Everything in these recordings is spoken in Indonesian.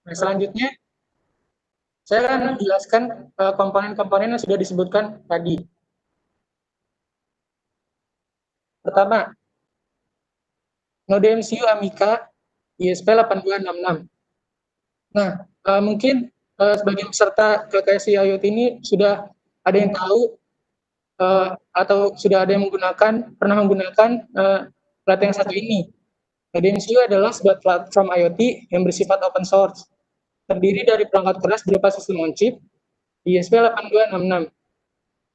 Nah, selanjutnya saya akan menjelaskan komponen-komponen yang sudah disebutkan tadi. Pertama, node MCU Amica ISP8266. Nah, mungkin sebagian peserta KKSI IoT ini sudah ada yang tahu atau sudah ada yang pernah menggunakan plat yang satu ini. Node MCU adalah sebuah platform IoT yang bersifat open source, terdiri dari perangkat keras berupa sistem on chip ISP8266.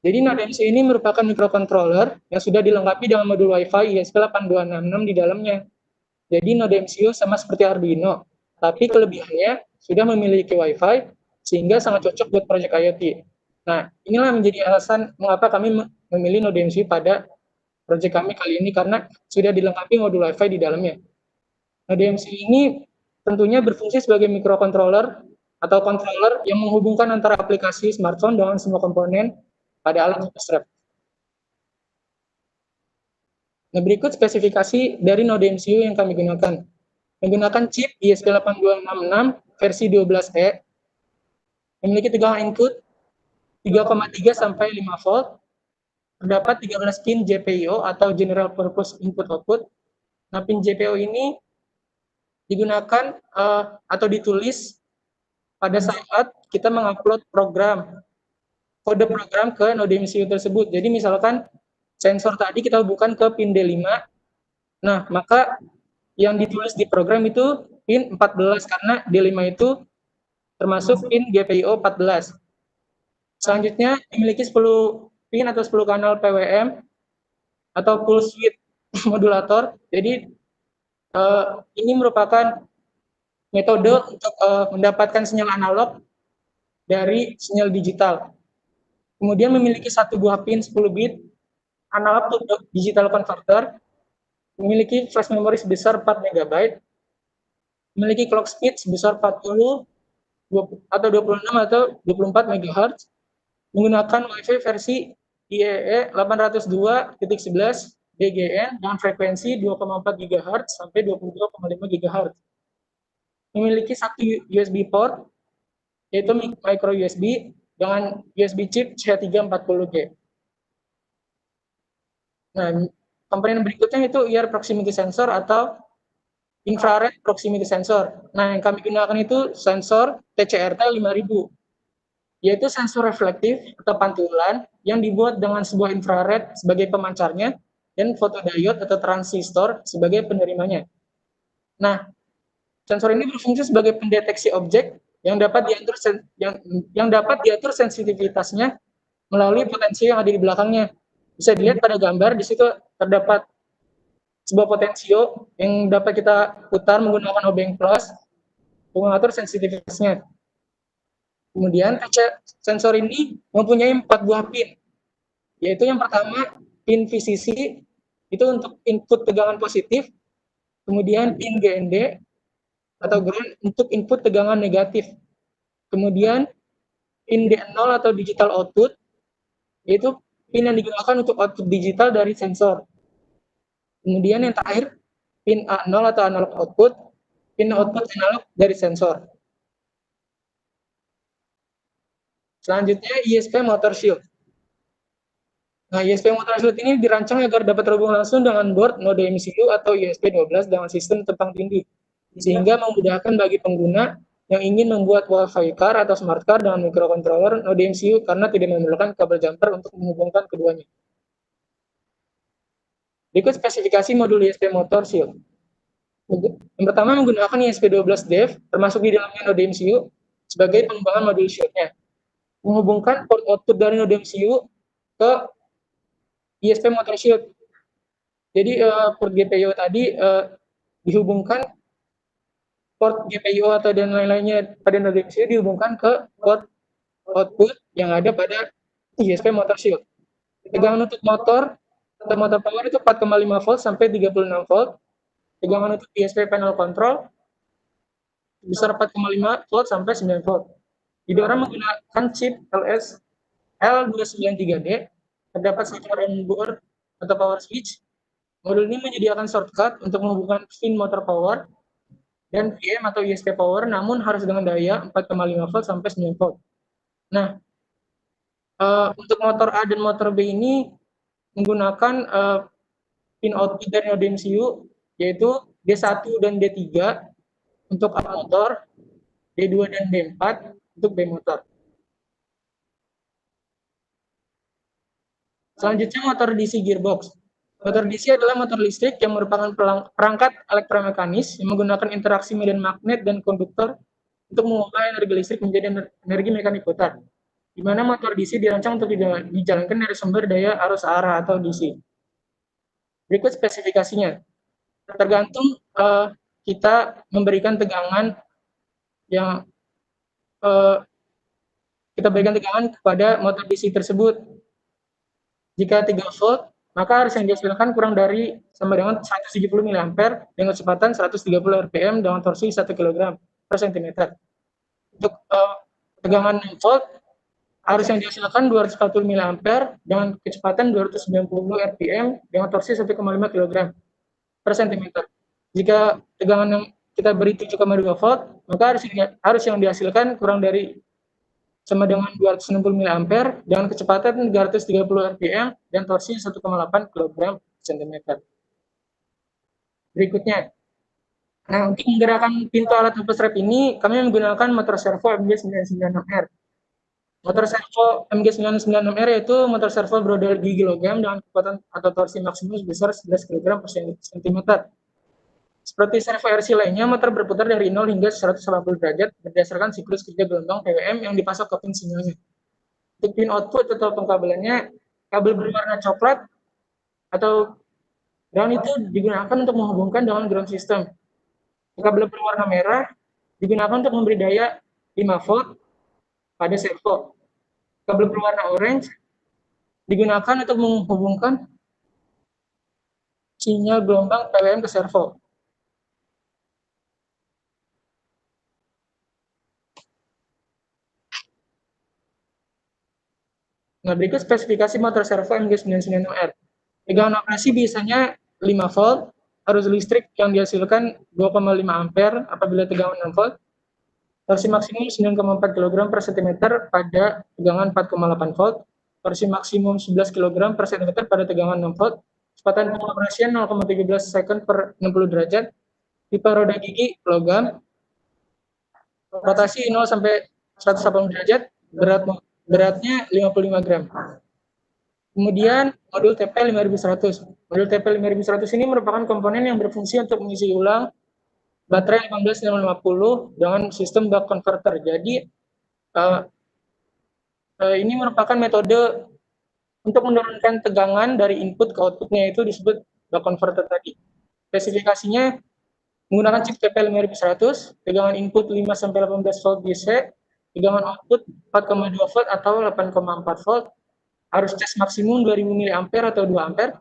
Jadi Node MCU ini merupakan microcontroller yang sudah dilengkapi dengan modul Wi-Fi ISP8266 di dalamnya. Jadi Node MCU sama seperti Arduino, tapi kelebihannya sudah memiliki Wi-Fi sehingga sangat cocok buat proyek IoT. Nah, inilah menjadi alasan mengapa kami memilih Node MCU pada proyek kami kali ini karena sudah dilengkapi modul Wi-Fi di dalamnya. Node MCU ini tentunya berfungsi sebagai microcontroller atau controller yang menghubungkan antara aplikasi smartphone dengan semua komponen pada alat strap. Nah, berikut spesifikasi dari Node MCU yang kami gunakan. Menggunakan chip ISP8266 versi 12E, memiliki tegangan input 3,3 sampai 5 volt, terdapat 13 pin GPIO atau General Purpose Input Output. Nah, pin GPIO ini digunakan atau ditulis pada saat kita mengupload kode program ke Node MCU tersebut. Jadi misalkan sensor tadi kita hubungkan ke pin D5, nah maka yang ditulis di program itu pin 14 karena D5 itu termasuk pin GPIO 14. Selanjutnya memiliki 10 pin atau 10 kanal PWM atau pulse width modulator. Jadi ini merupakan metode untuk mendapatkan sinyal analog dari sinyal digital. Kemudian memiliki satu buah pin 10 bit analog to digital converter, memiliki flash memory sebesar 4 MB, memiliki clock speed sebesar 40 atau 26 atau 24 MHz, menggunakan Wi-Fi versi IEEE 802.11 DGN dengan frekuensi 2,4 GHz sampai 22,5 GHz. Memiliki satu USB port, yaitu micro USB dengan USB chip C340G. Nah, komponen berikutnya itu IR proximity sensor atau infrared proximity sensor. Nah, yang kami gunakan itu sensor TCRT 5000, yaitu sensor reflektif atau pantulan yang dibuat dengan sebuah infrared sebagai pemancarnya dan fotodiode atau transistor sebagai penerimanya. Nah, sensor ini berfungsi sebagai pendeteksi objek yang dapat diatur sensitivitasnya melalui potensi yang ada di belakangnya. Bisa dilihat pada gambar, di situ terdapat sebuah potensio yang dapat kita putar menggunakan obeng plus untuk mengatur sensitivitasnya. Kemudian sensor ini mempunyai 4 buah pin, yaitu yang pertama pin VCC itu untuk input tegangan positif, kemudian pin GND atau ground untuk input tegangan negatif, kemudian pin D0 atau digital output, yaitu pin yang digunakan untuk output digital dari sensor. Kemudian yang terakhir, pin A0 atau analog output, pin output analog dari sensor. Selanjutnya ISP Motor Shield. Nah, ISP Motor Shield ini dirancang agar dapat terhubung langsung dengan board Node MCU atau ISP12 dengan sistem tumpang tindih, sehingga memudahkan bagi pengguna yang ingin membuat Wi-Fi car atau smart car dengan microcontroller Node MCU karena tidak memerlukan kabel jumper untuk menghubungkan keduanya. Berikut spesifikasi modul ISP Motor Shield. Yang pertama menggunakan ISP12 DEV termasuk di dalamnya Node MCU sebagai pengembangan modul shieldnya. Menghubungkan port output dari Node MCU ke ISP Motor Shield. Jadi port GPIO tadi dihubungkan, port GPIO atau dan lain-lainnya pada Node MCU dihubungkan ke port output yang ada pada ISP Motor Shield. Tegangan untuk motor atau motor power itu 4,5 volt sampai 36 volt. Tegangan untuk ISP panel control besar 4,5 volt sampai 9 volt. Didorong menggunakan chip LS L293D, terdapat satu on-board atau power switch. Modul ini menyediakan shortcut untuk menghubungkan pin motor power dan VM atau ISP power, namun harus dengan daya 4,5 volt sampai 9 volt. Nah, untuk motor A dan motor B ini menggunakan pin output dari node MCU, yaitu D1 dan D3 untuk A motor, D2 dan D4 untuk B motor. Selanjutnya motor DC gearbox. Motor DC adalah motor listrik yang merupakan perangkat elektromekanis yang menggunakan interaksi medan magnet dan konduktor untuk mengubah energi listrik menjadi energi mekanik putar, di mana motor DC dirancang untuk dijalankan dari sumber daya arus arah atau DC. Berikut spesifikasinya. Tergantung kita memberikan tegangan yang kita berikan tegangan kepada motor DC tersebut. Jika 3 volt, maka arus yang dihasilkan kurang dari sama dengan 170 mA dengan kecepatan 130 rpm dengan torsi 1 kg per cm. Untuk tegangan 6 volt, arus yang dihasilkan 240 mA dengan kecepatan 290 rpm dengan torsi 1,5 kg per cm. Jika tegangan yang kita beri 7,2 volt, maka arus yang dihasilkan kurang dari sama dengan 260 mA dengan kecepatan 330 rpm dan torsi 1,8 kg cm. Berikutnya, nah untuk menggerakkan pintu alat lepas rep ini, kami menggunakan motor servo MG996R. Motor servo MG996R yaitu motor servo brodel gigi logam dengan kekuatan atau torsi maksimum sebesar 11 kg per cm. Seperti servo RC lainnya, motor berputar dari 0 hingga 180 derajat berdasarkan siklus kerja gelombang PWM yang dipasok ke pin sinyalnya. Untuk pin output atau pengkabelannya, kabel berwarna coklat atau ground itu digunakan untuk menghubungkan dengan ground system. Kabel berwarna merah digunakan untuk memberi daya 5 volt pada servo. Kabel berwarna orange digunakan untuk menghubungkan sinyal gelombang PWM ke servo. Nah, berikut spesifikasi motor servo MG996R. Tegangan operasi biasanya 5 volt, arus listrik yang dihasilkan 2,5 ampere apabila tegangan 6 volt, torsi maksimum 9,4 kg per cm pada tegangan 4,8 volt, torsi maksimum 11 kg per cm pada tegangan 6 volt, kecepatan pengoperasian 0,17 second per 60 derajat, tipe roda gigi logam, rotasi 0 sampai 180 derajat, beratnya 55 gram. Kemudian modul TP 5100. Modul TP 5100 ini merupakan komponen yang berfungsi untuk mengisi ulang baterai 18650 dengan sistem buck converter. Jadi ini merupakan metode untuk menurunkan tegangan dari input ke outputnya, itu disebut buck converter tadi. Spesifikasinya menggunakan chip TP 5100, tegangan input 5 sampai 18 volt DC, tegangan output 4,2 volt atau 8,4 volt, arus cas maksimum 2000 mA atau 2 ampere,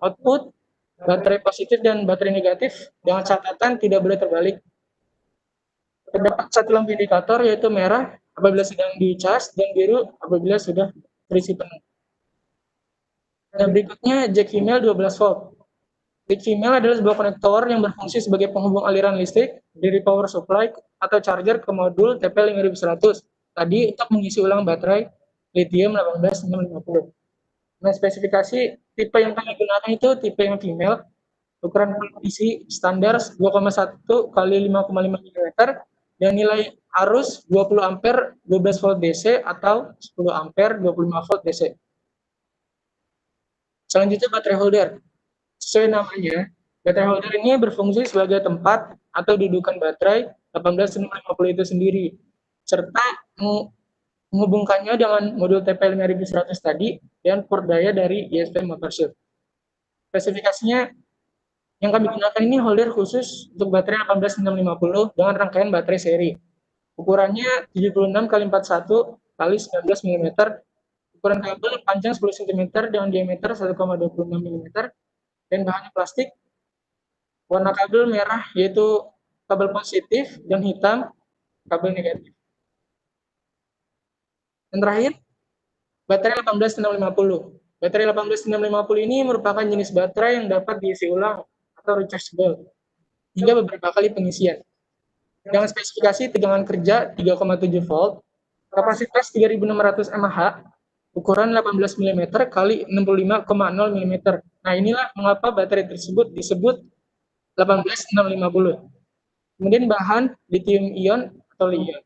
output baterai positif dan baterai negatif dengan catatan tidak boleh terbalik. Terdapat satu lampu indikator yaitu merah apabila sedang dicas dan biru apabila sudah terisi penuh. Dan berikutnya jack female 12 volt. Jack female adalah sebuah konektor yang berfungsi sebagai penghubung aliran listrik dari power supply atau charger ke modul TP5100 tadi untuk mengisi ulang baterai lithium 18650. Nah, spesifikasi tipe yang kami gunakan itu tipe yang female, ukuran isi standar 2,1 kali 5,5 mm dan nilai arus 20 ampere 12 volt DC atau 10 ampere 25 volt DC. Selanjutnya baterai holder. Sesuai namanya, baterai holder ini berfungsi sebagai tempat atau dudukan baterai 18650 itu sendiri, serta menghubungkannya dengan modul TP5100 tadi dan port daya dari ISP Motorshield. Spesifikasinya yang kami gunakan ini holder khusus untuk baterai 18650 dengan rangkaian baterai seri. Ukurannya 76 x 41 x 19 mm. Ukuran kabel panjang 10 cm dengan diameter 1,26 mm dan bahannya plastik. Warna kabel merah yaitu kabel positif dan hitam kabel negatif. Dan terakhir, baterai 18650. Baterai 18650 ini merupakan jenis baterai yang dapat diisi ulang atau rechargeable hingga beberapa kali pengisian. Dengan spesifikasi tegangan kerja 3,7 volt, kapasitas 3600 mAh, ukuran 18 mm kali 65,0 mm. Nah, inilah mengapa baterai tersebut disebut 18650. Kemudian bahan lithium ion atau li-ion.